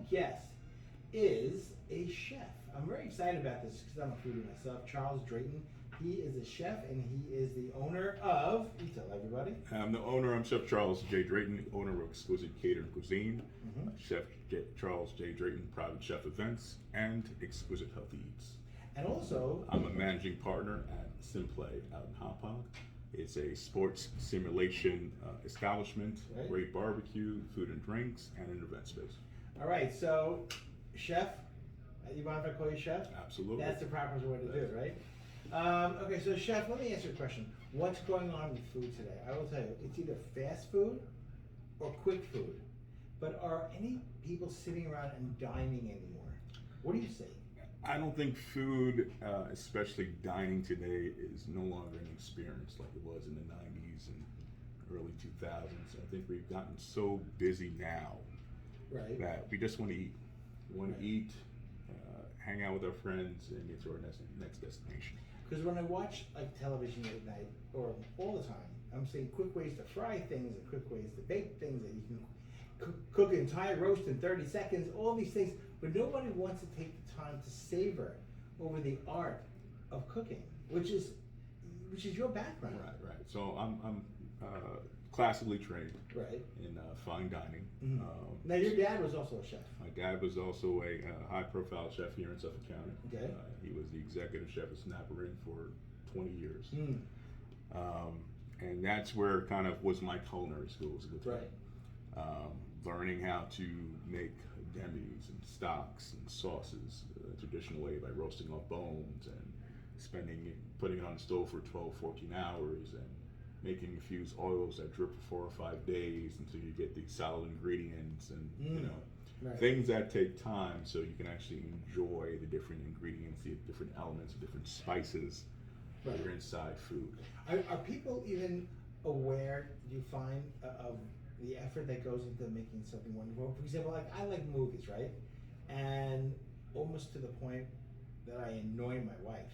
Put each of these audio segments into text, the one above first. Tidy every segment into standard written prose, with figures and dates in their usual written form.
guest is a chef. I'm very excited about this because I'm a foodie myself. Charles Drayton. He is a chef and he is the owner of. You tell everybody. I'm Chef Charles J Drayton, owner of Exquisite Catering Cuisine, Chef Charles J Drayton Private Chef Events, and Exquisite Healthy Eats. And also, I'm a managing partner at Simplay out in Hopog. It's a sports simulation establishment, Right. great barbecue, food and drinks, and an event space. all right. So, chef. You mind if I call you chef? Absolutely. That's the proper way to do it, right? Okay, so chef, let me answer a question. What's going on with food today? I will tell you, it's either fast food or quick food. But are any people sitting around and dining anymore? What do you say? I don't think food, especially dining today, is no longer an experience like it was in the 90s and early 2000s. I think we've gotten so busy now Right. that we just want to eat. We want Right. to eat, hang out with our friends, and get to our next destination. Because when I watch like television at night or all the time, I'm seeing quick ways to fry things and quick ways to bake things that you can cook an entire roast in 30 seconds, all these things, but nobody wants to take the time to savor over the art of cooking, which is your background. Right. So I'm classically trained Right. in fine dining. Now your dad was also a chef. My dad was also a high-profile chef here in Suffolk County. Okay. He was the executive chef at Snapper Inn for 20 years. And that's where kind of was my culinary skills with him. Right. Learning how to make demis and stocks and sauces the traditional way by roasting off bones and putting it on the stove for 12, 14 hours and making infused oils that drip for 4 or 5 days until you get the solid ingredients and Right. things that take time so you can actually enjoy the different ingredients, the different elements, the different spices that are inside food. Are people even aware, do you find, of the effort that goes into making something wonderful? For example, like I like movies, right? And almost to the point that I annoy my wife.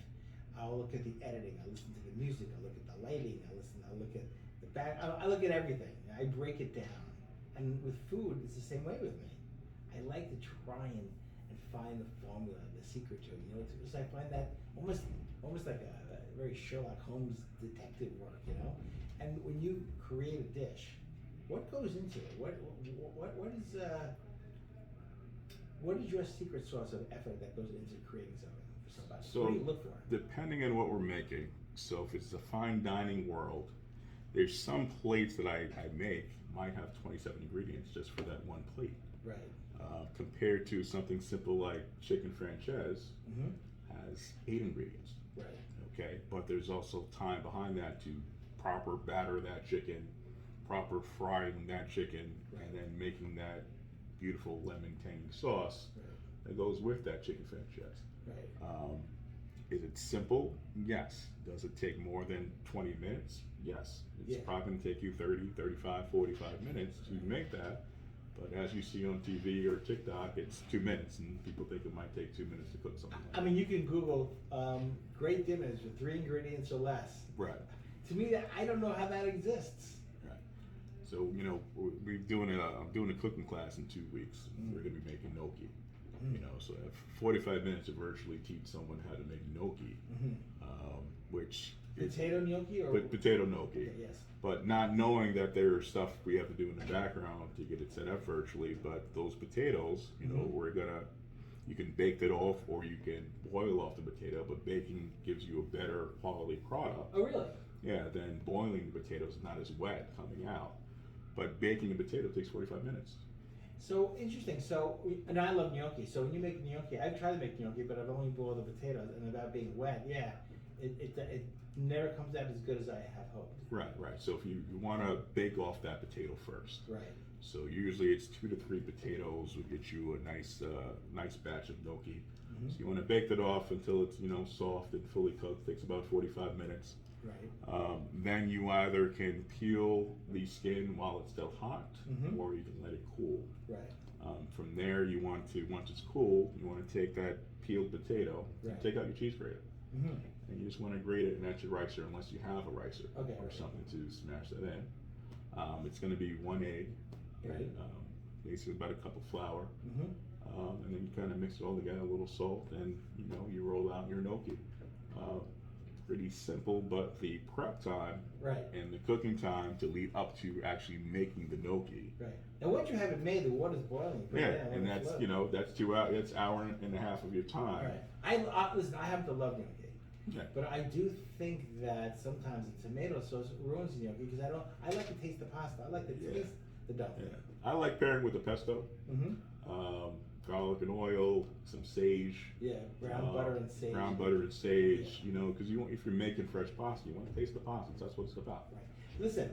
I'll look at the editing, I listen to the music, I look at the lighting, I look at the back, I look at everything. I break it down. And with food, it's the same way with me. I like to try and find the formula, the secret to it. You know, because I find that almost like a very Sherlock Holmes detective work. You know, and when you create a dish, what goes into it? What is your secret sauce of effort that goes into creating something for somebody? So, what do you look for? depending on what we're making, so if it's a fine dining world, there's some plates that I make might have 27 ingredients just for that one plate. Right. Compared to something simple like chicken franchise has 8 ingredients. Right. Okay, but there's also time behind that to proper batter that chicken, proper frying that chicken, and then making that beautiful lemon tangy sauce that goes with that chicken franchise. Right. Is it simple? Yes. Does it take more than 20 minutes? Yes. It's probably going to take you 30, 35, 45 minutes to make that. But as you see on TV or TikTok, it's 2 minutes, and people think it might take 2 minutes to cook something like that. I mean, you can Google great dinners with 3 ingredients or less. Right. To me, I don't know how that exists. Right. So, I'm doing a cooking class in 2 weeks. We're going to be making gnocchi. So I have 45 minutes to virtually teach someone how to make gnocchi, which Potato gnocchi or potato gnocchi. Okay, yes. But not knowing that there's stuff we have to do in the background to get it set up virtually. But those potatoes, you can bake it off or you can boil off the potato. But baking gives you a better quality product. Oh, really? Yeah. Then boiling the potatoes is not as wet coming out. But baking a potato takes 45 minutes. So interesting. And I love gnocchi. So when you make gnocchi, I've tried to make gnocchi, but I've only boiled the potatoes. And about being wet, it never comes out as good as I have hoped. Right. So if you want to bake off that potato first. Right. So usually it's 2 to 3 potatoes will get you a nice batch of gnocchi. So you want to bake that off until it's soft and fully cooked. Takes about 45 minutes. Right. Then you either can peel the skin while it's still hot, or you can let it cool. Right. From there, once it's cool, you want to take that peeled potato, and take out your cheese grater, and you just want to grate it, and that's your ricer, unless you have a ricer or something to smash that in. It's going to be 1 egg, Right. and basically about a cup of flour, and then you kind of mix it all together, a little salt, and you roll out your gnocchi. Pretty simple, but the prep time Right. and the cooking time to lead up to actually making the gnocchi. Right. And once you have it made, the water's boiling. Put it Yeah, in, and let it that's float. that's 2 hours. That's hour and a half of your time. Right. Listen. I happen to love gnocchi, Yeah. but I do think that sometimes the tomato sauce ruins the gnocchi because I like to taste the pasta. I like to Yeah. taste the dumpling. Yeah. I like pairing with the pesto. Mm-hmm. Garlic and oil, some sage. Yeah, brown butter and sage. Brown butter and sage, because if you're making fresh pasta, you want to taste the pasta. That's what it's about. Right. Listen,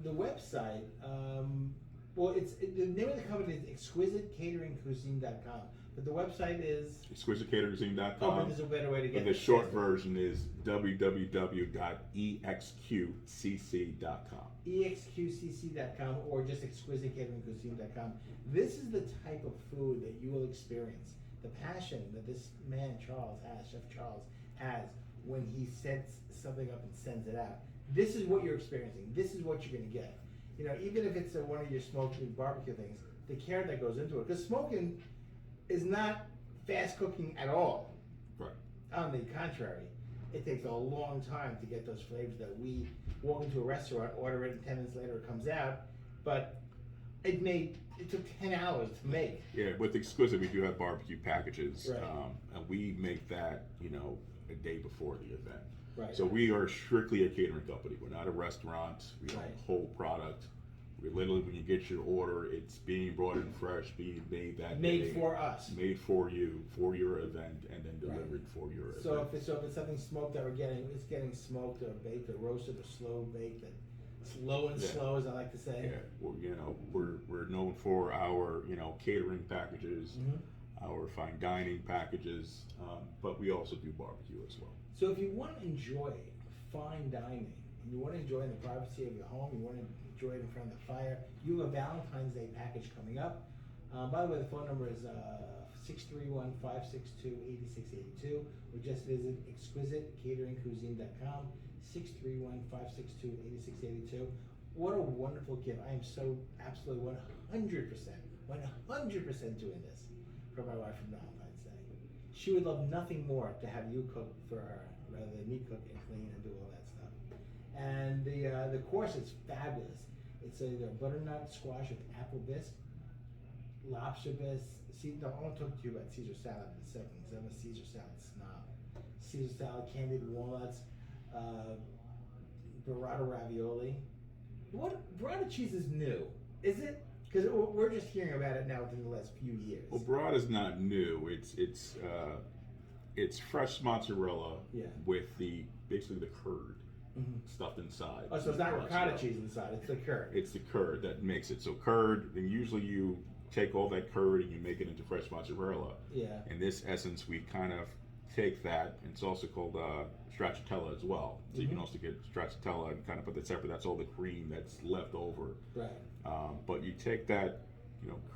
the website, the name of the company is exquisitecateringcuisine.com, but the website is. ExquisiteCateringCuisine.com. Oh, but there's a better way to get But the this. short version is www.exqcc.com. exqcc.com or just exquisitecateringcuisine.com. This is the type of food that you will experience. The passion that this man Chef Charles has when he sets something up and sends it out. This is what you're experiencing. This is what you're going to get. Even if it's one of your smoking barbecue things, the care that goes into it. Because smoking is not fast cooking at all. Right. On the contrary, it takes a long time to get those flavors that we walk into a restaurant, order it, and 10 minutes later it comes out. But it took 10 hours to make. Yeah, with Exquisite, we do have barbecue packages, Right. and we make that, a day before the event. Right. So we are strictly a catering company. We're not a restaurant. We don't Right. whole product. We literally, when you get your order, it's being brought in fresh, being made that Made day, for us. made for you, for your event, and then delivered Right. for your So event. if it's something smoked that we're getting, it's getting smoked or baked or roasted or slow baked and slow and Yeah. slow, as I like to say. Yeah, well, we're known for our catering packages, Mhm. our fine dining packages, but we also do barbecue as well. So if you want to enjoy fine dining, and you want to enjoy in the privacy of your home, you want to enjoy it in front of the fire, you have a Valentine's Day package coming up. By the way, the phone number is 631-562-8682, or just visit exquisitecateringcuisine.com, 631-562-8682. What a wonderful gift. I am so absolutely 100% doing this for my wife for Valentine's Day. She would love nothing more to have you cook for her rather than me cook and clean and do all that stuff. And the course is fabulous. It's either butternut squash with apple bisque, lobster bisque. I want to talk to you about Caesar salad in a second because I'm a Caesar salad snob. Caesar salad, candied walnuts, burrata ravioli. Burrata cheese is new, is it? Because we're just hearing about it now within the last few years. Well, burrata is not new. It's fresh mozzarella Yeah. with basically the curd Mhm. stuffed inside. Oh, so it's not Mozzarella. ricotta cheese inside; it's the curd. It's the curd that makes it. So curd, and usually you take all that curd and you make it into fresh mozzarella. Yeah. In this essence, we kind of take that, and it's also called stracciatella as well. So you can Mhm. also get stracciatella and kind of put that separate. That's all the cream that's left over. Right. But you take that,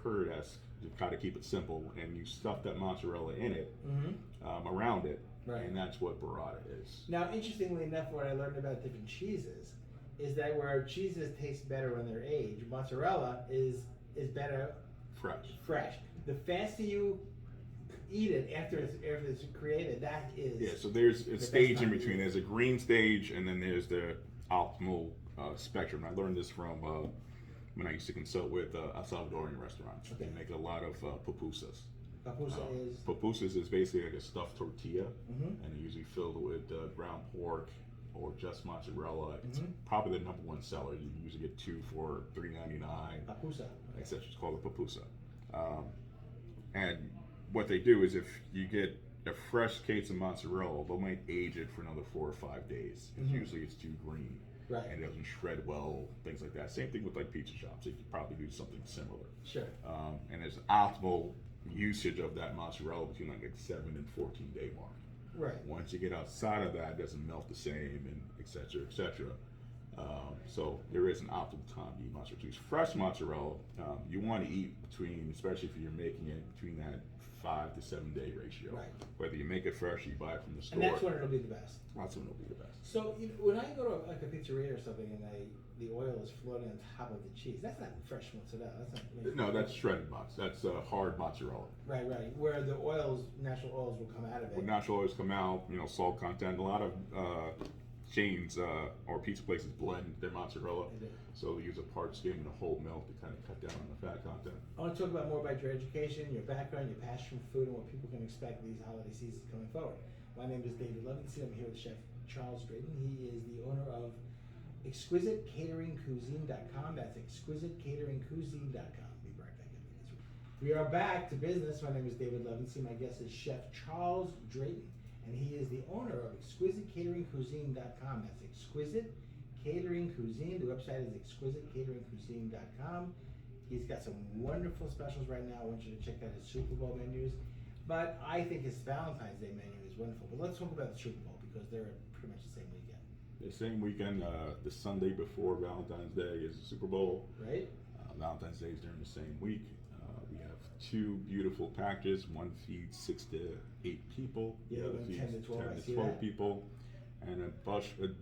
curd-esque, to kind of keep it simple, and you stuff that mozzarella in it, Mm-hmm. around it, Right. and that's what burrata is. Now, interestingly enough, what I learned about different cheeses is that where cheeses taste better when they're aged, mozzarella is better fresh. The faster you eat it after it's created, that is. Yeah, so there's a best stage in time to between. eat it. There's a green stage, and then there's the optimal spectrum. I learned this from when I used to consult with El Salvadorian restaurants. Okay. They make a lot of pupusas. Papusa is. Pupusas is basically like a stuffed tortilla, Mhm. and they're usually filled with ground pork or just mozzarella. It's Mhm. probably the number one seller. You usually get two for $3.99. Papusa. It's called a pupusa. And what they do is if you get a fresh case of mozzarella, they might age it for another 4 or 5 days. Mhm. Usually it's too green. Right. And it doesn't shred well, things like that. Same thing with like pizza shops. You could probably do something similar. Sure. And there's optimal usage of that mozzarella between like a 7 and 14-day mark. Right. Once you get outside of that, it doesn't melt the same, and et cetera, et cetera. So there is an optimal time to eat mozzarella cheese. Fresh mozzarella, you want to eat between, especially if you're making it, between that 5 to 7 day ratio. Right. Whether you make it fresh, or you buy it from the store. And that's when it'll be the best. That's when it'll be the best. So when I go to like a pizzeria or something and the oil is floating on top of the cheese, that's not fresh mozzarella. That's not. No, that's shredded mozzarella. That's hard mozzarella. Right. Where the natural oils will come out of it. When natural oils come out, salt content. A lot of chains or pizza places blend their mozzarella, so they use a part skim and a whole milk to kind of cut down on the fat content. I want to talk about more about your education, your background, your passion for food, and what people can expect these holiday seasons coming forward. My name is David Levinson. I'm here with Chef Charles Drayton. He is the owner of ExquisiteCateringCuisine.com. That's ExquisiteCateringCuisine.com. Be right back. We are back to business. My name is David Levinson. My guest is Chef Charles Drayton, and he is the owner of ExquisiteCateringCuisine.com. That's Exquisite Catering Cuisine. The website is ExquisiteCateringCuisine.com. He's got some wonderful specials right now. I want you to check out his Super Bowl menus. But I think his Valentine's Day menu is wonderful. But let's talk about the Super Bowl because they're pretty much the same weekend. The same weekend, the Sunday before Valentine's Day is the Super Bowl. Right. Valentine's Day is during the same week. We have 2 beautiful packages. One feeds 6 to 8 people. Yeah, the other feeds 10 to 12, 10 I to see 12 that. people. And a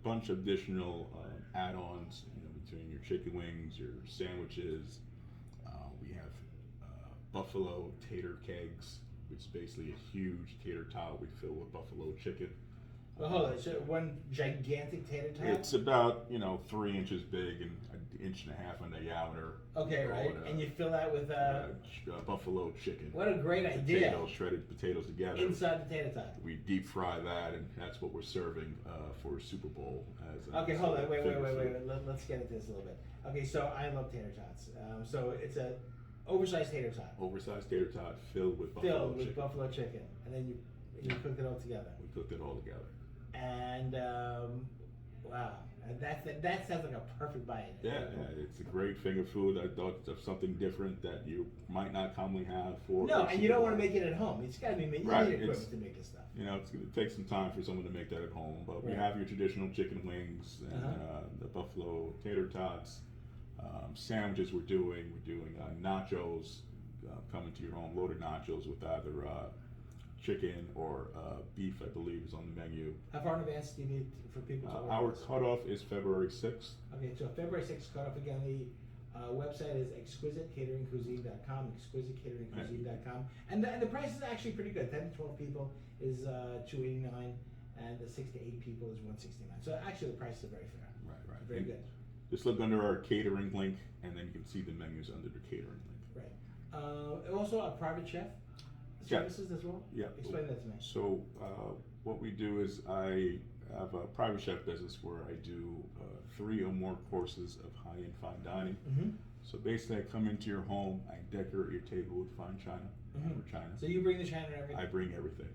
bunch of additional add-ons, between your chicken wings, your sandwiches. We have buffalo tater kegs, which is basically a huge tater tot we fill with buffalo chicken. Well, hold on. So one gigantic tater tot? It's about 3 inches big and an inch and a half in diameter. Okay, right. And you fill that with buffalo chicken. What a great idea! Shredded potatoes together. Inside the tater tot. We deep fry that, and that's what we're serving for Super Bowl. Okay, hold on. Wait. Let's get into this a little bit. Okay, so I love tater tots. So it's a oversized tater tot. Oversized tater tot filled with buffalo chicken. And then you cook it all together. We cooked it all together. And wow, that sounds like a perfect bite. Yeah, it's a great finger food. I thought of something different that you might not commonly have for. No, and you don't want to make it at home. It's got to be made. You need equipment to make this stuff. It's going to take some time for someone to make that at home. But we have your traditional chicken wings and the buffalo tater tots. Sandwiches we're doing nachos coming to your home, loaded nachos with either chicken or beef, I believe, is on the menu. How far in advance do you need for people to order? Our cutoff is February 6th. Okay, so February 6th cutoff. Again, the website is ExquisiteCateringCuisine.com, ExquisiteCateringCuisine.com. And the price is actually pretty good. 10 to 12 people is $289, and the 6 to 8 people is $169. So actually, the prices are very fair. Right. Very good. Just look under our catering link, and then you can see the menus under the catering link. Right. Also, a private chef services as well? Yeah. Explain that to me. So what we do is I have a private chef business where I do 3 or more courses of high-end fine dining. Mm-hmm. So basically, I come into your home, I decorate your table with fine china, or china. So you bring the china and everything? I bring everything.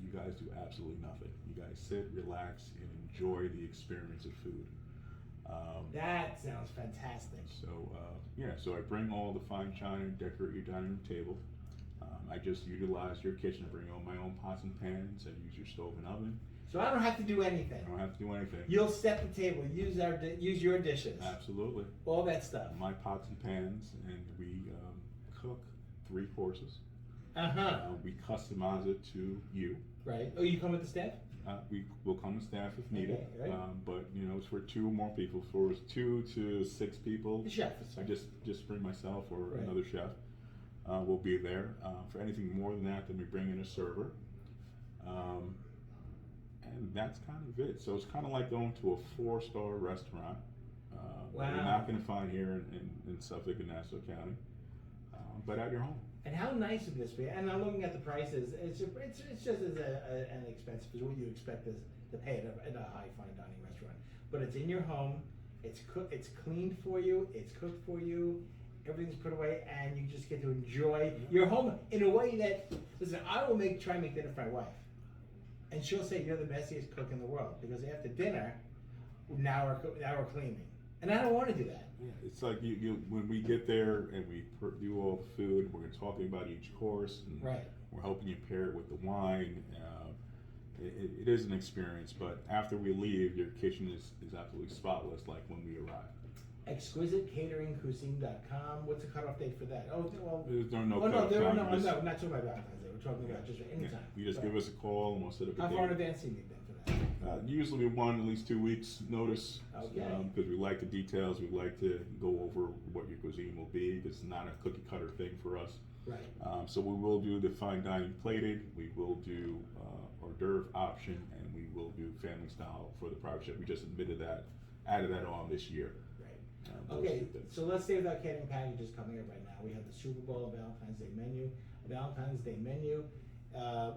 You guys do absolutely nothing. You guys sit, relax, and enjoy the experience of food. That sounds fantastic. So so I bring all the fine china, decorate your dining room table. I just utilize your kitchen. I bring all my own pots and pans. I use your stove and oven. So I don't have to do anything. I don't have to do anything. You'll set the table. Use your dishes. Absolutely. All that stuff. My pots and pans, and we cook 3 courses. We customize it to you. Right. Oh, you come with the staff? We will come with staff if needed. Okay, right. But it's for 2 or more people. For 2 to 6 people. The chef. I just bring myself or Right. another chef. We'll be there. For anything more than that, then we bring in a server. And that's kind of it. So it's kind of like going to a 4-star restaurant. Wow. You're not going to find here in Suffolk and Nassau County, but at your home. And how nice would this be? And I'm looking at the prices. It's just as an expensive as what you expect to pay at a high fine dining restaurant. But it's in your home. It's cleaned for you. It's cooked for you. Everything's put away, and you just get to enjoy your home in a way that, listen, I will try and make dinner for my wife, and she'll say you're the messiest cook in the world because after dinner, now we're cleaning, and I don't want to do that. Yeah, it's like you when we get there and we do all the food, we're talking about each course, and right. we're helping you pair it with the wine. it is an experience, but after we leave, your kitchen is absolutely spotless like when we arrive. ExquisiteCateringCuisine.com. What's the cutoff date for that? Oh, well. There's no Oh, no, cutoff there, time. no, You just- no, not talking about Valentine's Day. We're talking about just anytime. You just Right. give us a call and we'll set up a How date. far in advance do you need then for that? Usually we want at least 2 weeks notice. Okay. Because we like the details. We like to go over what your cuisine will be. It's not a cookie cutter thing for us. Right. So we will do the fine dining plated. We will do hors d'oeuvre option, and we will do family style for the private chef. We just added that on this year. Right. Those Okay, two things. so let's say without catering packages coming up right now. We have the Super Bowl and Valentine's Day menu.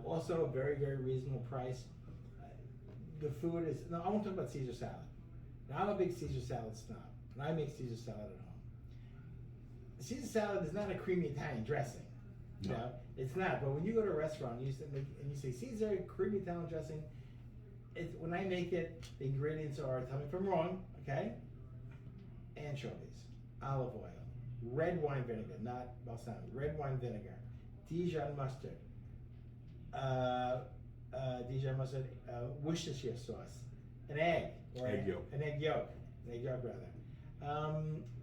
Also a very, very reasonable price. The food is, no, I won't talk about Caesar salad. Now, I'm a big Caesar salad snob, and I make Caesar salad at home. Caesar salad is not a creamy Italian dressing. You No. know, it's not. But when you go to a restaurant and you say Caesar creamy Italian dressing, when I make it, the ingredients are, tell me if I'm wrong, okay? Anchovies, olive oil, red wine vinegar, not balsamic, red wine vinegar, Dijon mustard, Worcestershire sauce, an egg, or Egg yolk. an egg yolk rather,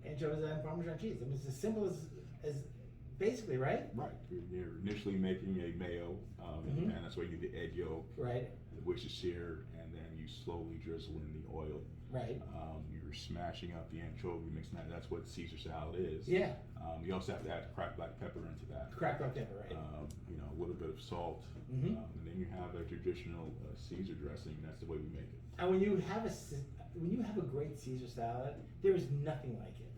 anchovies and Parmesan cheese. I mean, it's as simple as basically, right? Right. You're initially making a mayo, Mhm. and that's why you get the egg yolk, Right, the Worcestershire, and then you slowly drizzle in the oil. right. You're smashing up the anchovy, mixing that. That's what Caesar salad is. Yeah, You also have to add cracked black pepper into that. cracked black pepper, right? A little bit of salt, Mhm. and then you have a traditional Caesar dressing. That's the way we make it. And when you have a great Caesar salad, there is nothing like it.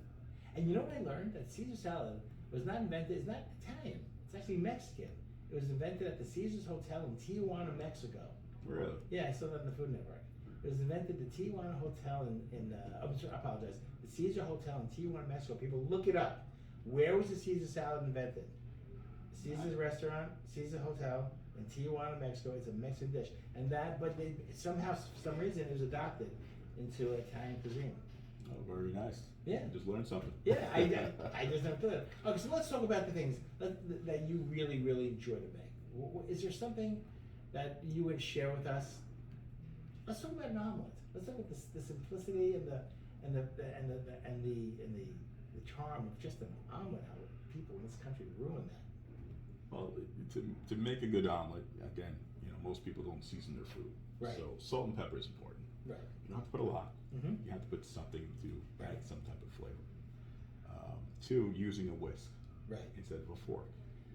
And you know what I learned? That Caesar salad was not invented. It's not Italian. It's actually Mexican. It was invented at the Caesar's Hotel in Tijuana, Mexico. Really? Yeah, I saw that in the Food Network. It was invented at the Tijuana Hotel I apologize. The Caesar Hotel in Tijuana, Mexico. People look it up. Where was the Caesar salad invented? Caesar's restaurant, Caesar Hotel in Tijuana, Mexico. It's a Mexican dish, but they somehow, for some reason, it was adopted into Italian cuisine. Oh, very nice. Yeah. Just learned something. Yeah, I just never thought of it. Okay, so let's talk about the things that you really, really enjoy to make. Is there something that you would share with us? Let's talk about an omelet. Let's talk about the simplicity and the charm of just an omelet. How people in this country ruin that. Well, to make a good omelet, again, most people don't season their food. Right. So salt and pepper is important. Right. You don't have to put a lot. Mm-hmm. You have to put something to add Right. some type of flavor. Two, using a whisk Right. instead of a fork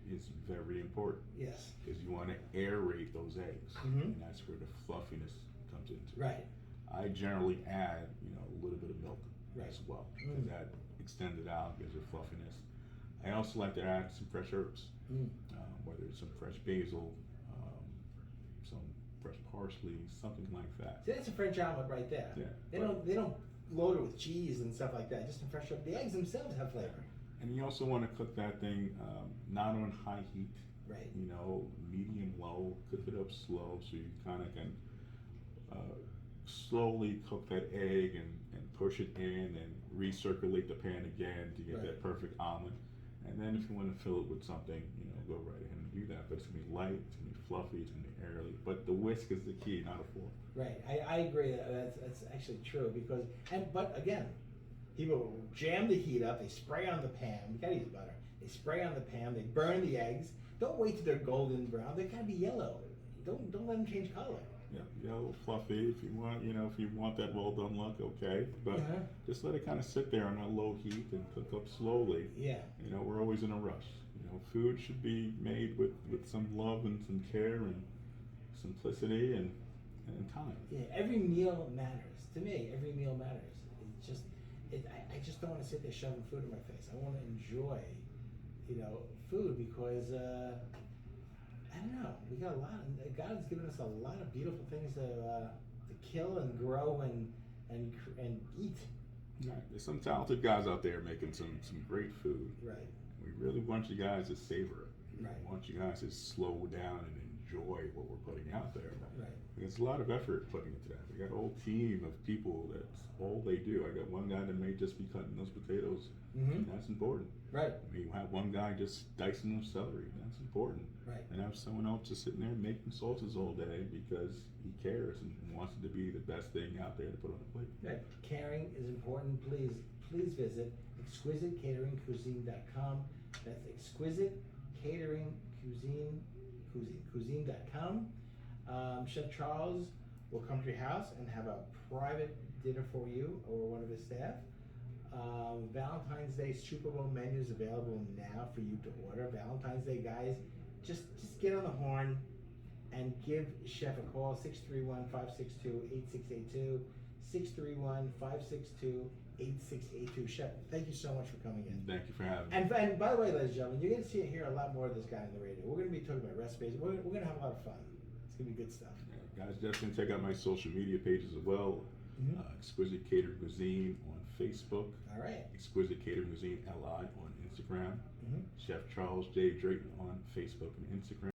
is very important Yes. because you want to aerate those eggs, Mhm. and that's where the fluffiness comes into. Right. I generally add, a little bit of milk Right. as well because Mm. that extends it out, gives it fluffiness. I also like to add some fresh herbs, whether it's some fresh basil, some fresh parsley, something like that. See, that's a French omelet right there. Yeah, They but- don't load it with cheese and stuff like that. Just some fresh. The eggs themselves have flavor. And you also want to cook that thing not on high heat, Right. medium low. Cook it up slow so you kind of can slowly cook that egg and push it in and recirculate the pan again to get Right. that perfect omelet. And then if you want to fill it with something, go right ahead and do that. But it's gonna be light, it's gonna be fluffy, it's gonna be airly. But the whisk is the key, not a fork. Right. I agree. That's actually true because but again, people jam the heat up. They spray on the pan. You gotta use butter. They spray on the pan. They burn the eggs. Don't wait till they're golden brown. They gotta be yellow. Don't let them change color. Yeah, yellow, fluffy. If you want that well done look, okay. But Uh-huh. just let it kind of sit there on a low heat and cook up slowly. Yeah. We're always in a rush. Food should be made with some love and some care and simplicity and time. Yeah. Every meal matters to me. Every meal matters. I just don't want to sit there shoving food in my face. I want to enjoy, food because I don't know. We got a lot. God's given us a lot of beautiful things to kill and grow and eat. Right. There's some talented guys out there making some great food. Right. We really want you guys to savor it. Right. We want you guys to slow down and enjoy what we're putting out there. Right. It's a lot of effort putting into that. We got a whole team of people that's all they do. I got one guy that may just be cutting those potatoes, and that's important. Right. You have one guy just dicing those celery, that's important. Right. And have someone else just sitting there making sauces all day because he cares and wants it to be the best thing out there to put on the plate. Right. Caring is important. Please visit exquisitecateringcuisine.com. That's exquisitecateringcuisine.com. Chef Charles will come to your house and have a private dinner for you or one of his staff. Valentine's Day Super Bowl menu is available now for you to order. Valentine's Day, guys, just get on the horn and give Chef a call, 631-562-8682, 631-562-8682. Chef, thank you so much for coming in. Thank you for having me. And by the way, ladies and gentlemen, you're going to see and hear a lot more of this guy on the radio. We're going to be talking about recipes. We're going to have a lot of fun. It's going to be good stuff. Yeah, guys, definitely check out my social media pages as well. Exquisite Catering Cuisine on Facebook. All right. Exquisite Catering Cuisine LI on Instagram. Chef Charles J Drayton on Facebook and Instagram.